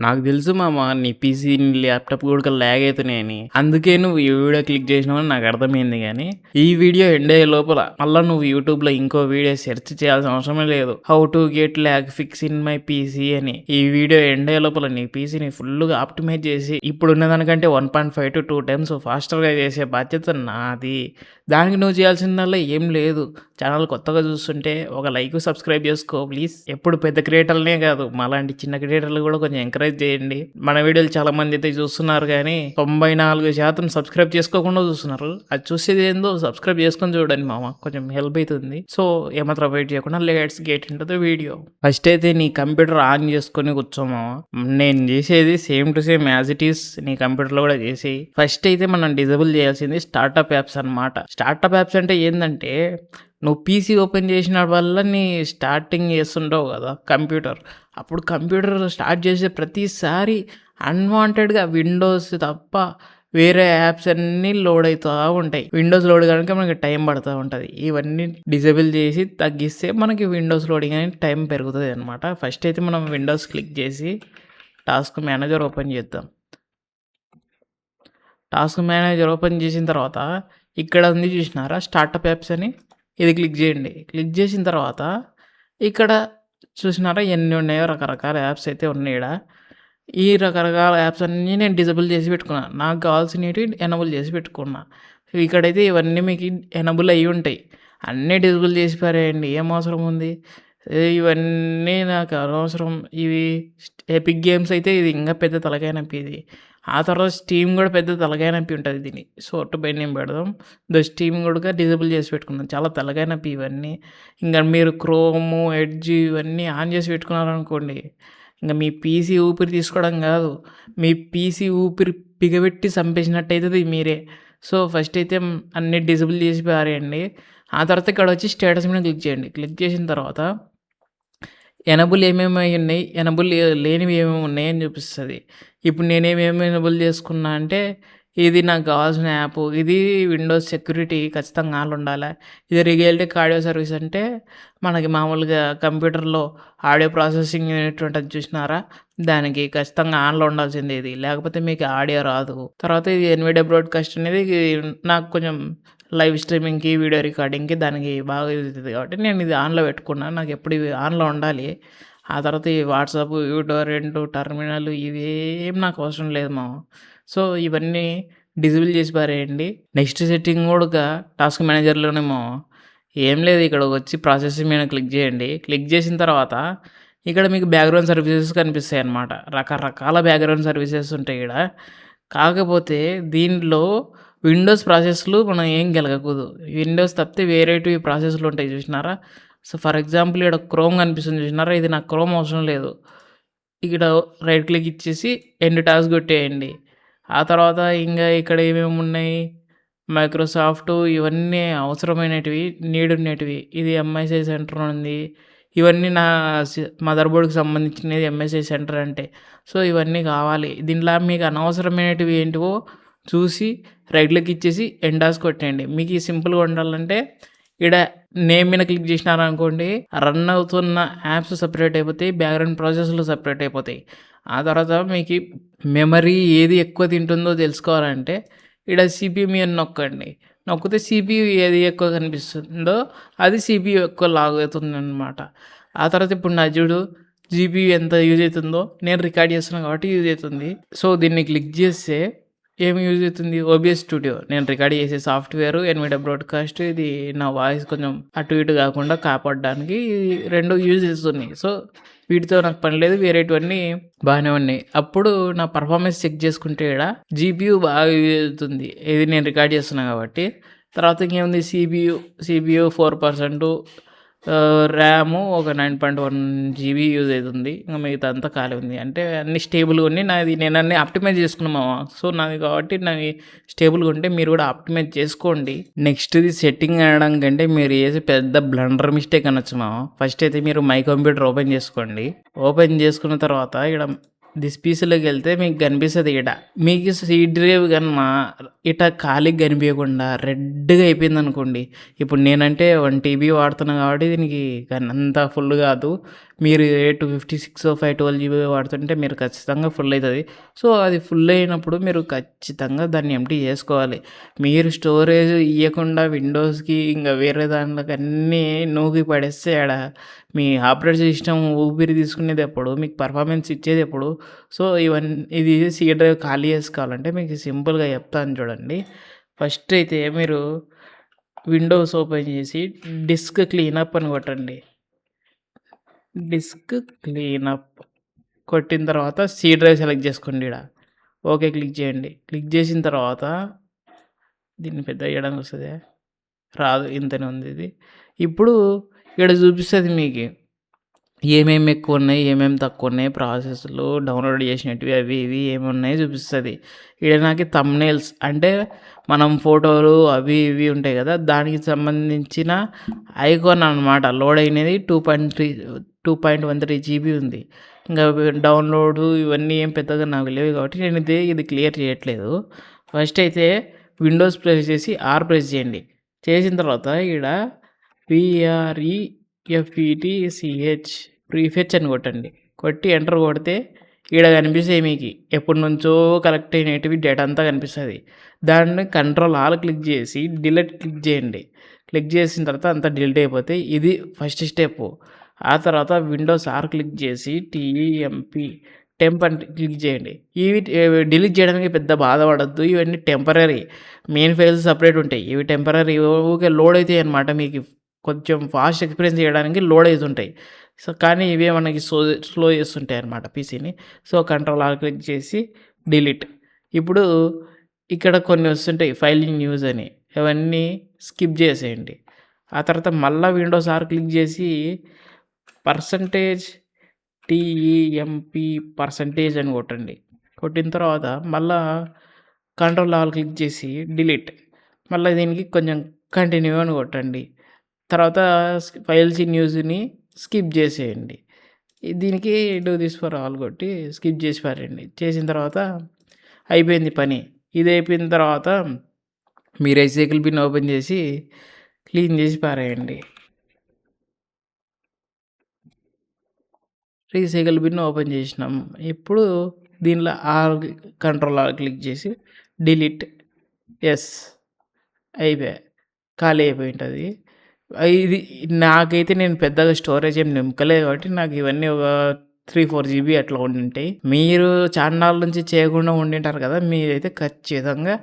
నాకు తెలుసు మామ నీ పీసీ, నీ ల్యాప్‌టాప్ కూడా ల్యాగ్ అయితున్నాయని. అందుకే నువ్వు ఈ వీడియో క్లిక్ చేసినావని నాకు అర్థమైంది గానీ, ఈ వీడియో ఎండ్ అయ్యే లోపల మళ్ళా నువ్వు యూట్యూబ్‌లో ఇంకో వీడియో సెర్చ్ చేయాల్సిన అవసరమే లేదు. How to get lag fix in my PC అని. ఈ వీడియో ఎండ్ అయ్యే లోపల నీ పీసీని ఫుల్‌గా ఆప్టిమైజ్ చేసి ఇప్పుడున్న దానికంటే 1.5-2 టైమ్స్ ఫాస్టర్‌గా చేసే బాధ్యత నాది. దానికి నువ్వు చేయాల్సిందల్లా ఏం లేదు. ఛానల్ కొత్తగా చూస్తుంటే ఒక లైక్, సబ్స్క్రైబ్ చేసుకో ప్లీజ్. ఎప్పుడు పెద్ద క్రియేటర్లనే కాదు మాలాంటి చిన్న క్రియేటర్లు కూడా కొంచెం ఎంకరేజ్ చేయండి. మన వీడియోలు చాలా మంది అయితే చూస్తున్నారు కానీ 94% సబ్స్క్రైబ్ చేసుకోకుండా చూస్తున్నారు. అది చూసేది ఏందో సబ్స్క్రైబ్ చేసుకొని చూడండి మామ, కొంచెం హెల్ప్ అవుతుంది. సో ఏమాత్రం వెయిట్ చేయకుండా let's get into the video. First అయితే నీ కంప్యూటర్ ఆన్ చేసుకొని కూర్చో మామ. నేను చేసేది same to same as it is నీ కంప్యూటర్లో కూడా చేసి. ఫస్ట్ అయితే మనం డిజేబుల్ చేయాల్సింది స్టార్టప్ యాప్స్ అనమాట. స్టార్టప్ యాప్స్ అంటే ఏంటంటే నువ్వు పీసీ ఓపెన్ చేసిన వల్ల నీ స్టార్టింగ్ చేస్తుంటావు కదా కంప్యూటర్. అప్పుడు కంప్యూటర్ స్టార్ట్ చేసే ప్రతిసారి అన్వాంటెడ్‌గా విండోస్ తప్ప వేరే యాప్స్ అన్నీ లోడ్ అవుతా ఉంటాయి. విండోస్ లోడ్ కనుక మనకి టైం పడుతూ ఉంటుంది. ఇవన్నీ డిజేబుల్ చేసి తగ్గిస్తే మనకి విండోస్ లోడింగ్ అనేది టైం పెరుగుతుంది అనమాట. ఫస్ట్ అయితే మనం విండోస్ క్లిక్ చేసి టాస్క్ మేనేజర్ ఓపెన్ చేద్దాం. టాస్క్ మేనేజర్ ఓపెన్ చేసిన తర్వాత ఇక్కడ ఉంది చూసినారా స్టార్టప్ యాప్స్ అని, ఇది క్లిక్ చేయండి. క్లిక్ చేసిన తర్వాత ఇక్కడ చూసినారా ఎన్ని ఉన్నాయో రకరకాల యాప్స్ అయితే ఉన్నాయి ఈడ. ఈ రకరకాల యాప్స్ అన్నీ నేను డిజేబుల్ చేసి పెట్టుకున్నా. నాకు కావాల్సినవి ఎనబుల్ చేసి పెట్టుకున్నా. ఇక్కడైతే ఇవన్నీ మీకు ఎనబుల్ అయ్యి ఉంటాయి. అన్నీ డిజేబుల్ చేసి పారేయండి, ఏం అవసరం ఉంది. ఇవన్నీ నాకు అనవసరం. ఇవి ఎపిక్ గేమ్స్ అయితే ఇది ఇంకా పెద్ద తలకాయ నొప్పి ఇది. ఆ తర్వాత స్టీమ్ కూడా పెద్ద తలకాయ నొప్పి ఉంటుంది దీన్ని. సో బై నేమ్ పెడదాం. స్టీమ్ కూడా డిజేబుల్ చేసి పెట్టుకుందాం. చాలా తలకాయ నొప్పి ఇవన్నీ. ఇంకా మీరు క్రోము, ఎడ్జ్ ఇవన్నీ ఆన్ చేసి పెట్టుకున్నారనుకోండి, ఇంకా మీ పీసీ ఊపిరి తీసుకోవడం కాదు, మీ పీసీ ఊపిరి బిగబెట్టి చంపేసినట్టు అవుతుంది మీరే. సో ఫస్ట్ అయితే అన్నీ డిజేబుల్ చేసి పారేయండి. ఆ తర్వాత ఇక్కడ వచ్చి స్టేటస్ మీద క్లిక్ చేయండి. క్లిక్ చేసిన తర్వాత ఎనబుల్ ఏమేమి ఉన్నాయి, ఎనబుల్ లేనివి ఏమేమి ఉన్నాయని చూపిస్తుంది. ఇప్పుడు నేనేమేమి ఎనబుల్ చేసుకున్నా అంటే ఇది నాకు కావాల్సిన యాప్, ఇది విండోస్ సెక్యూరిటీ ఖచ్చితంగా ఆన్లో ఉండాలి. ఇది రియల్టెక్ ఆడియో సర్వీస్ అంటే మనకి మామూలుగా కంప్యూటర్లో ఆడియో ప్రాసెసింగ్ యూనిట్ ఉంటుంది చూసినారా, దానికి ఖచ్చితంగా ఆన్లో ఉండాల్సిందే ఇది, లేకపోతే మీకు ఆడియో రాదు. తర్వాత ఇది ఎన్విడియా బ్రాడ్కాస్ట్ అనేది నాకు కొంచెం లైవ్ స్ట్రీమింగ్‌కి, వీడియో రికార్డింగ్‌కి దానికి బాగా యూజ్ అవుతుంది కాబట్టి నేను ఇది ఆన్‌లో పెట్టుకున్నాను. నాకు ఎప్పుడు ఇవి ఆన్‌లో ఉండాలి. ఆ తర్వాత ఈ వాట్సాప్, యూటోరెంట్, టర్మినల్ ఇవేం నాకు అవసరం లేదు మామ. సో ఇవన్నీ డిజేబుల్ చేసి పారేయండి. నెక్స్ట్ సెట్టింగ్ కూడా టాస్క్ మేనేజర్‌లోనేమో ఏం లేదు, ఇక్కడికి వచ్చి ప్రాసెసింగ్ మీద క్లిక్ చేయండి. క్లిక్ చేసిన తర్వాత ఇక్కడ మీకు బ్యాక్‌గ్రౌండ్ సర్వీసెస్ కనిపిస్తాయి అన్నమాట. రకరకాల బ్యాక్‌గ్రౌండ్ సర్వీసెస్ ఉంటాయి ఈడ. కాకపోతే దీంట్లో విండోస్ ప్రాసెస్‌లు మనం ఏం గెలకకూడదు. విండోస్ తప్పితే వేరేటివి ప్రాసెస్‌లు ఉంటాయి చూసినారా. సో ఫర్ ఎగ్జాంపుల్ ఈడ క్రోమ్ కనిపిస్తుంది చూసినారా, ఇది నాకు క్రోమ్ అవసరం లేదు. ఇక్కడ రైట్ క్లిక్ ఇచ్చేసి ఎండ్ టాస్క్ కొట్టేయండి. ఆ తర్వాత ఇంకా ఇక్కడ ఏమేమి ఉన్నాయి, మైక్రోసాఫ్ట్ ఇవన్నీ అవసరమైనటివి, నీడ్ ఉండేటివి. ఇది ఎంఎస్ఐ సెంటర్ ఉంది. ఇవన్నీ నా మదర్ బోర్డ్‌కి సంబంధించినది ఎంఎస్ఐ సెంటర్ అంటే. సో ఇవన్నీ కావాలి. దీంట్లో మీకు అనవసరమైనటివి ఏంటివో చూసి రైట్ క్లిక్ ఇచ్చేసి ఎండ్ టాస్క్ కొట్టేయండి. మీకు ఈ సింపుల్‌గా ఉండాలంటే ఈడ నేమ్ మీద క్లిక్ చేసినారనుకోండి, రన్ అవుతున్న యాప్స్ సెపరేట్ అయిపోతాయి, బ్యాక్‌గ్రౌండ్ ప్రాసెస్‌లు సెపరేట్ అయిపోతాయి. ఆ తర్వాత మీకు మెమరీ ఏది ఎక్కువ తింటుందో తెలుసుకోవాలంటే ఈడ సీపీయూ మీద నొక్కండి. నొక్కితే సీపీయూ ఏది ఎక్కువ కనిపిస్తుందో అది సీపీయూ ఎక్కువ లాగుతుందనమాట. ఆ తర్వాత ఇప్పుడు నా చూడు జీపీయూ ఎంత యూజ్ అవుతుందో, నేను రికార్డ్ చేస్తున్నాను కాబట్టి యూజ్ అవుతుంది. సో దీన్ని క్లిక్ చేస్తే ఏమి యూజ్ అవుతుంది, ఓబీఎస్ స్టూడియో నేను రికార్డ్ చేసే సాఫ్ట్వేర్, ఎన్విడియా బ్రాడ్కాస్ట్, ఇది నా వాయిస్ కొంచెం అటు ఇటు కాకుండా కాపాడడానికి 2 యూజ్ చేస్తున్నాయి. సో వీటితో నాకు పని లేదు, వేరేటివన్నీ బాగానే ఉన్నాయి. అప్పుడు నా పర్ఫార్మెన్స్ చెక్ చేసుకుంటే ఈడ జీపీయూ బాగా యూజ్ అవుతుంది, ఇది నేను రికార్డ్ చేస్తున్నా కాబట్టి. తర్వాత ఇంకేముంది, సిపియూ 4%, ర్యాము ఒక 9.1 జీబీ యూజ్ అవుతుంది. ఇంక మిగతా అంతా ఖాళీ ఉంది. అంటే అన్నీ స్టేబుల్గా ఉన్నాయి. నేను అన్నీ ఆప్టిమైజ్ చేసుకున్నా మామ. సో నాది కాబట్టి నావి స్టేబుల్గా ఉంటే మీరు కూడా ఆప్టిమైజ్ చేసుకోండి. నెక్స్ట్‌ది సెట్టింగ్ అనడం కంటే మీరు చేసే పెద్ద బ్లండర్ మిస్టేక్ అనొచ్చు మామ. ఫస్ట్ అయితే మీరు మై కంప్యూటర్ ఓపెన్ చేసుకోండి. ఓపెన్ చేసుకున్న తర్వాత ఇక్కడ దిస్ పీసీలోకి వెళ్తే మీకు కనిపిస్తుంది ఈడ. మీకు సీ డ్రైవ్ కన్నా ఇట ఖాళీగా కనిపించకుండా రెడ్‌గా అయిపోయింది అనుకోండి. ఇప్పుడు నేనంటే 1 టీబీ వాడుతున్నా కాబట్టి దీనికి అంత ఫుల్ కాదు. మీరు 256 512 జీబీ వాడుతుంటే మీరు ఖచ్చితంగా ఫుల్ అవుతుంది. సో అది ఫుల్ అయినప్పుడు మీరు ఖచ్చితంగా దాన్ని ఎంప్టీ చేసుకోవాలి. మీరు స్టోరేజ్ ఇయ్యకుండా విండోస్‌కి ఇంకా వేరే దాంట్లోకి అన్నీ నూకి పడేస్తే ఆడ మీ ఆపరేటింగ్ సిస్టమ్ ఊపిరి తీసుకునేది ఎప్పుడు, మీకు పర్ఫార్మెన్స్ ఇచ్చేది ఎప్పుడు? సో ఇది సి డ్రైవ్ ఖాళీ చేసుకోవాలంటే మీకు సింపుల్‌గా చెప్తాను చూడండి. ఫస్ట్ అయితే మీరు విండోస్ ఓపెన్ చేసి డిస్క్ క్లీనప్ అని కొట్టండి. డిస్క్ క్లీనప్ కొట్టిన తర్వాత సి డ్రైవ్ సెలెక్ట్ చేసుకోండి ఈడ. ఓకే క్లిక్ చేయండి. క్లిక్ చేసిన తర్వాత దీన్ని పెద్దగా చేయడానికి వస్తదా? రాదు, ఇంతనే ఉంది ఇది. ఇప్పుడు ఈడ చూపిస్తది మీకు ఏమేమి ఎక్కువున్నాయి, ఏమేమి తక్కువున్నాయి, ప్రాసెస్‌లు డౌన్‌లోడ్ చేసినటివి అవి ఇవి ఏమున్నాయో చూపిస్తది. ఈడ నాకు థంబ్‌నెయిల్స్ అంటే మనం ఫోటోలు అవి ఇవి ఉంటాయి కదా! దానికి సంబంధించిన ఐకాన్ అనమాట. లోడ్ అయినది 2.13 జీబీ ఉంది. ఇంకా డౌన్‌లోడు ఇవన్నీ ఏం పెద్దగా నాకు లేవు కాబట్టి నేను ఇది క్లియర్ చేయట్లేదు. ఫస్ట్ అయితే విండోస్ ప్రెస్ చేసి ఆర్ ప్రెస్ చేయండి. చేసిన తర్వాత ఈడ ప్రీఫెచ్ అని కొట్టండి. కొట్టి ఎంటర్ కొడితే ఈడ కనిపిస్తాయి మీకు ఎప్పటినుంచో కలెక్ట్ అయినటివి డేటా అంతా కనిపిస్తుంది. దాన్ని కంట్రోల్ ఆల్ క్లిక్ చేసి డిలీట్ క్లిక్ చేయండి. క్లిక్ చేసిన తర్వాత అంతా డిలీట్ అయిపోతే ఇది ఫస్ట్ స్టెప్. ఆ తర్వాత విండోస్ ఆర్ క్లిక్ చేసి టెంప్ అని క్లిక్ చేయండి. ఇవి డిలీట్ చేయడానికి పెద్ద బాధపడద్దు, ఇవన్నీ టెంపరరీ. మెయిన్ ఫైల్స్ సపరేట్ ఉంటాయి, ఇవి టెంపరరీ. ఊరికే లోడ్ అవుతాయి అన్నమాట. మీకు కొంచెం ఫాస్ట్ ఎక్స్పీరియన్స్ చేయడానికి లోడ్ అవుతుంటాయి. సో కానీ ఇవే మనకి స్లో చేస్తుంటాయి అన్నమాట పీసీని. సో కంట్రోల్ ఆర్ క్లిక్ చేసి డిలీట్. ఇప్పుడు ఇక్కడ కొన్ని వస్తుంటాయి ఫైల్ ఇన్ యూజ్ అని, అవన్నీ స్కిప్ చేసేయండి. ఆ తర్వాత మళ్ళీ విండోస్ ఆర్ క్లిక్ చేసి %TEMP అని కొట్టండి. కొట్టిన తర్వాత మళ్ళా కంట్రోల్ ఆల్ క్లిక్ చేసి డిలీట్. మళ్ళీ దీనికి కొంచెం కంటిన్యూ అని కొట్టండి. తర్వాత ఫైల్స్ ఇన్ యూజ్ని స్కిప్ చేసేయండి. దీనికి డూ దిస్ ఫర్ ఆల్ కొట్టి స్కిప్ చేసి పారేయండి. చేసిన తర్వాత అయిపోయింది పని. ఇది అయిపోయిన తర్వాత మీరు రీసైకిల్ బిన్ ఓపెన్ చేసి క్లీన్ చేసి పారేయండి. రీసైకిల్ బిన్ ఓపెన్ చేసినాం. ఇప్పుడు దీనిలో కంట్రోల్ ఆర్ క్లిక్ చేసి డిలీట్. ఎస్, అయిపోయా, ఖాళీ అయిపోయి ఉంటుంది. ఇది నాకైతే నేను పెద్దగా స్టోరేజ్ ఏం నింపలేదు కాబట్టి నాకు ఇవన్నీ ఒక 3-4 జీబీ అట్లా ఉండింటాయి. మీరు చాన్నాళ్ళ నుంచి చేయకుండా ఉండింటారు కదా! మీరైతే ఖచ్చితంగా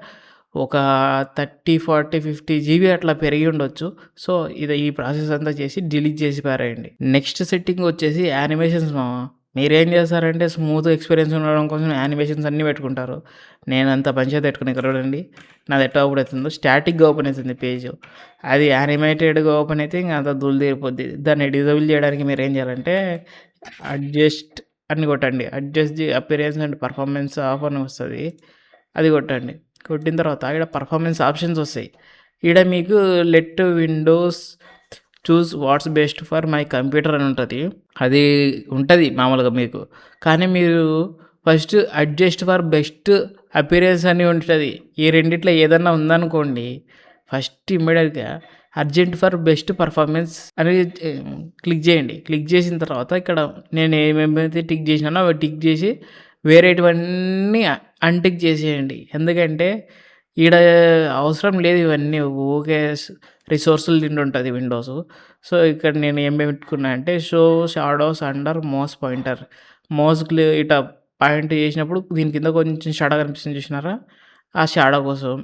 ఒక 30, 40, 50 జీబీ అట్లా పెరిగి ఉండొచ్చు. సో ఈ ప్రాసెస్ అంతా చేసి డిలీట్ చేసి పారేయండి. నెక్స్ట్ సెట్టింగ్ వచ్చేసి యానిమేషన్స్ మామ. మీరేం చేస్తారంటే స్మూత్ ఎక్స్పీరియన్స్ ఉండడం కోసం యానిమేషన్స్ అన్నీ పెట్టుకుంటారు. నేనంత పంచాయతీ పెట్టుకుని ఇక్కడ చూడండి నాది ఎట్లా ఓపెన్ అవుతుందో. స్టాటిక్గా ఓపెన్ అవుతుంది పేజ్. అది యానిమేటెడ్గా ఓపెన్ అయితే ఇంకా అంత ధూళి తీరిపోద్ది. దాన్ని డిజేబుల్ చేయడానికి మీరు ఏం చేయాలంటే అడ్జస్ట్ అని కొట్టండి. Adjust the appearance and performance of అని వస్తుంది, అది కొట్టండి. కొట్టిన తర్వాత ఇక్కడ పర్ఫార్మెన్స్ ఆప్షన్స్ వస్తాయి. ఈడ మీకు let Windows choose what's best for my computer అని ఉంటుంది. అది ఉంటుంది మామూలుగా మీకు. కానీ మీరు first adjust for best appearance అని ఉంటుంది. ఈ రెండిట్లో ఏదన్నా ఉందనుకోండి, ఫస్ట్ ఇమ్మీడియట్గా అర్జెంట్ ఫర్ బెస్ట్ పర్ఫార్మెన్స్ అని క్లిక్ చేయండి. క్లిక్ చేసిన తర్వాత ఇక్కడ నేను ఏమేమైతే టిక్ చేసినానో అవి టిక్ చేసి వేరేటివన్నీ అన్టిక్ చేసేయండి. ఎందుకంటే ఈడ అవసరం లేదు ఇవన్నీ, ఊరికే రిసోర్సులు తింటుంటుంది విండోస్. సో ఇక్కడ నేను ఏం పెట్టుకున్నా అంటే show shadows under mouse pointer. మౌస్కి ఇట్లా పాయింట్ చేసినప్పుడు దీని కింద కొంచెం షాడో కనిపిస్తుంది చూసినారా, ఆ షాడో కోసం.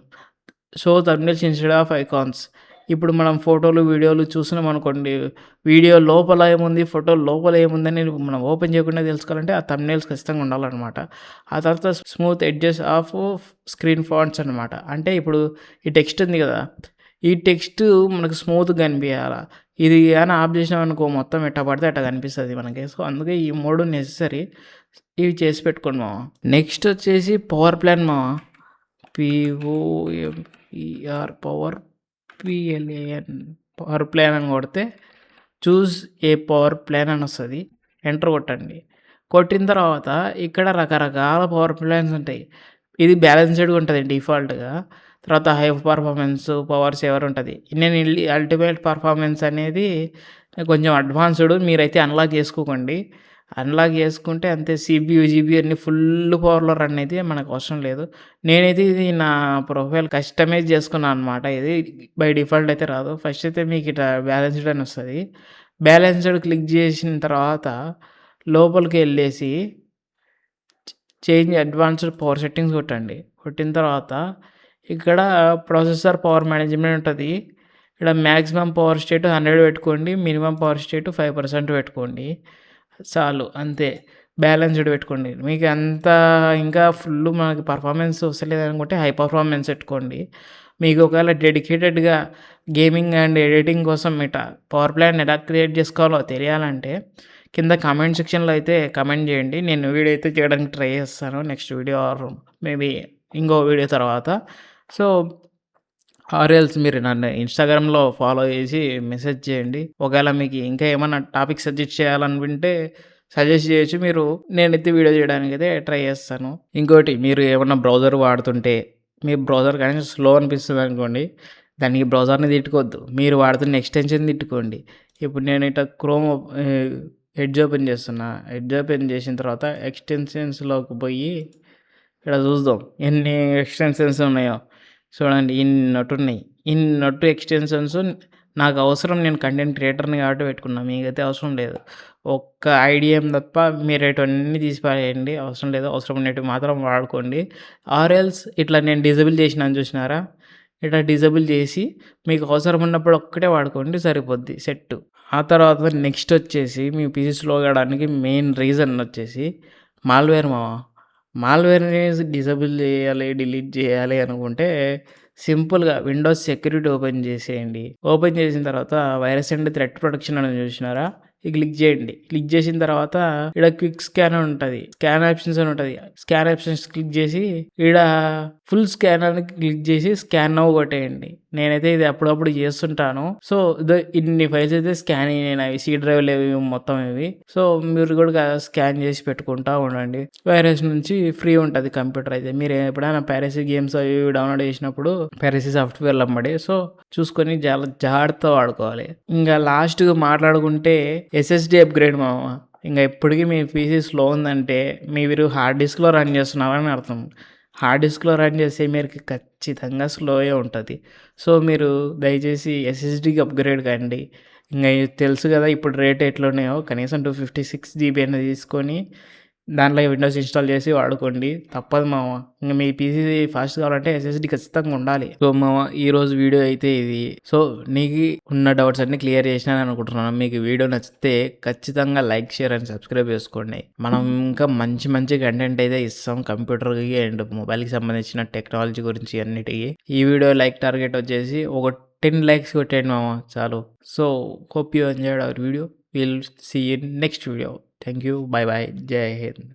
Show thumbnails instead of icons. ఇప్పుడు మనం ఫోటోలు వీడియోలు చూస్తున్నాం అనుకోండి, వీడియో లోపల ఏముంది, ఫోటో లోపల ఏముందని మనం ఓపెన్ చేయకుండా తెలుసుకోవాలంటే ఆ థంబ్నెయిల్స్ ఖచ్చితంగా ఉండాలన్నమాట. ఆ తర్వాత smooth edges off screen fonts అనమాట. అంటే ఇప్పుడు ఈ టెక్స్ట్ ఉంది కదా, ఈ టెక్స్ట్ మనకు స్మూత్గా కనిపించాలా. ఇది కానీ ఆఫ్ చేసినాం అనుకో మొత్తం ఎట్ట పడితే అట్ట కనిపిస్తుంది మనకి. సో అందుకే ఈ 3 నెసెసరీ. ఇవి చేసి పెట్టుకోండి మామ. నెక్స్ట్ వచ్చేసి పవర్ ప్లాన్ మామ. POWER పవర్ ప్లాన్ అని కొడితే చూస్ ఏ పవర్ ప్లాన్ అని వస్తుంది. ఎంటర్ కొట్టండి. కొట్టిన తర్వాత ఇక్కడ రకరకాల పవర్ ప్లాన్స్ ఉంటాయి. ఇది బ్యాలెన్స్డ్గా ఉంటుంది డిఫాల్ట్గా. తర్వాత హై పర్ఫార్మెన్స్, పవర్ సేవర్ ఉంటుంది. నేను అల్టిమేట్ పర్ఫార్మెన్స్ అనేది కొంచెం అడ్వాన్స్‌డ్ మీరైతే అన్‌లాక్ చేసుకోకండి. అన్‌లాక్ చేసుకుంటే అంతే సీపీయూ, జీపీయూ అన్నీ ఫుల్ పవర్‌లో రన్ అయితే మనకు అవసరం లేదు. నేనైతే ఇది నా ప్రొఫైల్ కస్టమైజ్ చేసుకున్నా అనమాట. ఇది బై డిఫాల్ట్ అయితే రాదు. ఫస్ట్ అయితే మీకు ఇట్లా బ్యాలెన్స్‌డ్ అని వస్తది. బ్యాలెన్స్‌డ్ క్లిక్ చేసిన తర్వాత లోపలికెళ్ళేసి చేంజ్ అడ్వాన్స్‌డ్ పవర్ సెట్టింగ్స్ కొట్టండి. కొట్టిన తర్వాత ఇక్కడ ప్రాసెసర్ పవర్ మేనేజ్‌మెంట్ ఉంటది. ఇక్కడ మాక్సిమం పవర్ స్టేట్ 100 పెట్టుకోండి. మినిమమ్ పవర్ స్టేట్ 5% పెట్టుకోండి. చాలు అంతే. బ్యాలెన్స్‌డ్ పెట్టుకోండి. మీకు అంత ఇంకా ఫుల్లు మనకి పర్ఫార్మెన్స్ వస్తలేదనుకుంటే హై పర్ఫార్మెన్స్ పెట్టుకోండి. మీకు ఒకవేళ డెడికేటెడ్‌గా గేమింగ్ అండ్ ఎడిటింగ్ కోసం పవర్ ప్లాన్ ఎలా క్రియేట్ చేసుకోవాలో తెలియాలంటే కింద కామెంట్ సెక్షన్‌లో అయితే కామెంట్ చేయండి. నేను వీడియో అయితే చేయడానికి ట్రై చేస్తాను. నెక్స్ట్ వీడియో ఆర్ మేబీ ఇంకో వీడియో తర్వాత. సో, ఆర్ ఎల్స్ మీరు నన్ను ఇన్‌స్టాగ్రామ్‌లో ఫాలో చేసి మెసేజ్ చేయండి. ఒకవేళ మీకు ఇంకా ఏమన్నా టాపిక్ సజెస్ట్ చేయాలనుకుంటే సజెస్ట్ చేయొచ్చు. నేనైతే వీడియో చేయడానికైతే ట్రై చేస్తాను. ఇంకోటి మీరు ఏమన్నా బ్రౌజర్ వాడుతుంటే మీ బ్రౌజర్ కానీ స్లో అనిపిస్తుందనుకోండి, దానికి బ్రౌజర్‌ని తిట్టుకోవద్దు. మీరు వాడుతున్న ఎక్స్‌టెన్షన్ తిట్టుకోండి. ఇప్పుడు నేను ఇట్లా ఎడ్జ్ ఓపెన్ చేస్తున్నా. ఎడ్జ్ ఓపెన్ చేసిన తర్వాత ఎక్స్‌టెన్షన్స్‌లోకి పోయి ఇక్కడ చూద్దాం ఎన్ని ఎక్స్‌టెన్షన్స్ ఉన్నాయో. చూడండి ఇన్నట్టున్నాయి. ఇన్నట్టు ఎక్స్‌టెన్షన్స్ నాకు అవసరం. నేను కంటెంట్ క్రియేటర్‌ని కాబట్టి పెట్టుకున్నా. మీకైతే అవసరం లేదు. ఒక్క ఐడిఎం తప్ప మీరేటివన్నీ తీసి పారేయండి. అవసరం లేదు. అవసరం ఉన్నటివి మాత్రం వాడుకోండి. ఆర్ ఎల్స్ ఇట్లా నేను డిజేబుల్ చేసినాను చూసినారా? ఇట్లా డిజేబుల్ చేసి మీకు అవసరం ఉన్నప్పుడు ఒక్కటే వాడుకోండి సరిపోద్ది సెట్టు. ఆ తర్వాత నెక్స్ట్ వచ్చేసి మీ పీసీ స్లో కావడానికి మెయిన్ రీజన్ వచ్చేసి మాల్‌వేర్ మామ. మాల్‌వేర్‌ని డిజేబుల్ చేయాలి, డిలీట్ చేయాలి అనుకుంటే సింపుల్‌గా విండోస్ సెక్యూరిటీ ఓపెన్ చేసేయండి. ఓపెన్ చేసిన తర్వాత వైరస్ అండ్ థ్రెట్ ప్రొటెక్షన్ అని చూసినారా? ఇది క్లిక్ చేయండి. క్లిక్ చేసిన తర్వాత ఈడ క్విక్ స్కాన్ అని ఉంటది. స్కాన్ ఆప్షన్స్ అని ఉంటది. స్కాన్ ఆప్షన్స్ క్లిక్ చేసి ఈడ ఫుల్ స్కాన్ అని క్లిక్ చేసి స్కాన్ నౌ కొట్టేయండి. నేనైతే ఇది అప్పుడప్పుడు చేస్తుంటాను. సో, ఇన్ని ఫైల్స్ అయితే స్కాన్ అయినాయి నావి. సి డ్రైవ్‌లో ఇవి మొత్తం ఇవి. సో, మీరు కూడా స్కాన్ చేసి పెట్టుకుంటా ఉండండి. వైరస్ నుంచి ఫ్రీ ఉంటది కంప్యూటర్ అయితే. మీరు ఎప్పుడైనా పైరసీ గేమ్స్ అవి ఇవి డౌన్లోడ్ చేసినప్పుడు పైరసీ సాఫ్ట్‌వేర్‌లు అమ్మడి. సో, చూసుకొని చాలా జాగ్రత్తగా వాడుకోవాలి. ఇంకా లాస్ట్‌గా మాట్లాడుకుంటే ఎస్ఎస్‌డీ అప్‌గ్రేడ్ మామ. ఇంక ఇప్పటికి మీ పీసీ స్లో ఉందంటే మీరు హార్డ్ డిస్క్‌లో రన్ చేస్తున్నారని అర్థం. హార్డ్ డిస్క్‌లో రన్ చేస్తే మీరు ఖచ్చితంగా స్లోయే ఉంటది. సో, మీరు దయచేసి ఎస్ఎస్‌డీకి అప్‌గ్రేడ్ కండి. ఇంగ తెలుసు కదా ఇప్పుడు రేట్ ఎట్లున్నాయో. కనీసం 256 జీబీ అయినా తీసుకొని దాంట్లో విండోస్ ఇన్‌స్టాల్ చేసి వాడుకోండి. తప్పదు మామ. ఇంక మీ పీసీ ఫాస్ట్ కావాలంటే ఎస్ఎస్‌డీ ఖచ్చితంగా ఉండాలి. సో, మామ ఈరోజు వీడియో అయితే ఇది. సో, నీకు ఉన్న డౌట్స్ అన్నీ క్లియర్ చేసినాను అనుకుంటున్నాను. మీకు వీడియో నచ్చితే ఖచ్చితంగా లైక్, షేర్ అండ్ సబ్స్క్రైబ్ చేసుకోండి. మనం ఇంకా మంచి మంచి కంటెంట్ అయితే ఇస్తాం కంప్యూటర్‌కి అండ్ మొబైల్‌కి సంబంధించిన టెక్నాలజీ గురించి అన్నిటికి. ఈ వీడియో లైక్ టార్గెట్ వచ్చేసి ఒక 10 లైక్స్ కొట్టేయండి మామ చాలు. So, hope you enjoyed our video. Will see you in next video. Thank you. Bye bye. జై హింద్.